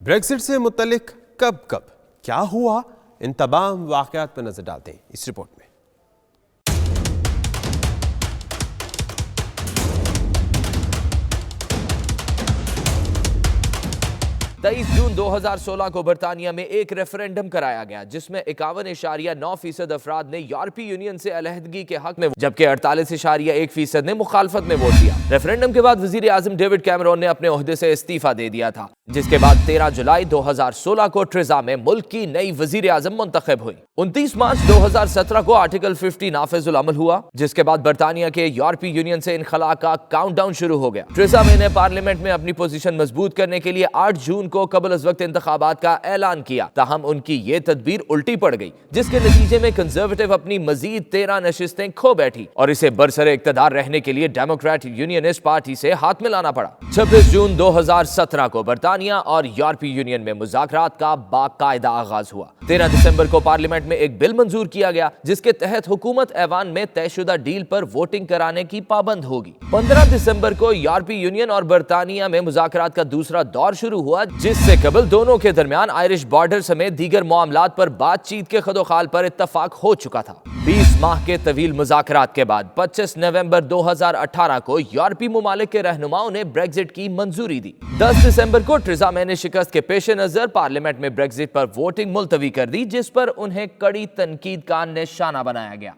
Brexit سے متعلق کب کیا ہوا، ان تمام واقعات پر نظر ڈالتے ہیں اس رپورٹ میں۔ 23 جون 2016 کو برطانیہ میں ایک ریفرینڈم کرایا گیا جس میں 51.9% افراد نے یورپی یونین سے علیحدگی کے حق میں، جبکہ 48.1% نے مخالفت میں ووٹ دیا۔ ریفرینڈم کے بعد وزیر اعظم ڈیوڈ کیمرون نے اپنے عہدے سے استعفیٰ دے دیا تھا، جس کے بعد 13 جولائی 2016 کو ٹریزا میں ملک کی نئی وزیر اعظم منتخب ہوئی۔ 29 مارچ 2017 کو آرٹیکل 50 نافذ العمل ہوا، جس کے بعد برطانیہ کے یورپی یونین سے انخلاء کا کاؤنٹ ڈاؤن شروع ہو گیا۔ ٹریزا مے نے پارلیمنٹ میں اپنی پوزیشن مضبوط کرنے کے لیے 8 جون کو قبل از وقت انتخابات کا اعلان کیا، تاہم ان کی یہ تدبیر الٹی پڑ گئی، جس کے نتیجے میں کنزرویٹو اپنی مزید 13 نشستیں کھو بیٹھی اور اسے برسر اقتدار رہنے کے لیے ڈیموکریٹ یونینسٹ پارٹی سے ہاتھ ملانا پڑا۔ 26 جون 2017 کو برطانیہ اور یورپی یونین میں مذاکرات کا باقاعدہ آغاز ہوا۔ 13 دسمبر کو پارلیمنٹ میں ایک بل منظور کیا گیا جس کے تحت حکومت ایوان میں طے شدہ ڈیل پر ووٹنگ کرانے کی پابند ہوگی۔ 15 دسمبر کو یورپی یونین اور برطانیہ میں مذاکرات کا دوسرا دور شروع ہوا، جس سے قبل دونوں کے درمیان آئرش بارڈر سمیت دیگر معاملات پر بات چیت کے خد و خال پر اتفاق ہو چکا تھا۔ 20 ماہ کے طویل مذاکرات کے بعد 25 نومبر 2018 کو یورپی ممالک کے رہنماؤں نے بریگزٹ کی منظوری دی۔ 10 دسمبر کو ٹریزا مے نے شکست کے پیش نظر پارلیمنٹ میں بریگزٹ پر ووٹنگ ملتوی کر دی، جس پر انہیں کڑی تنقید کا نشانہ بنایا گیا۔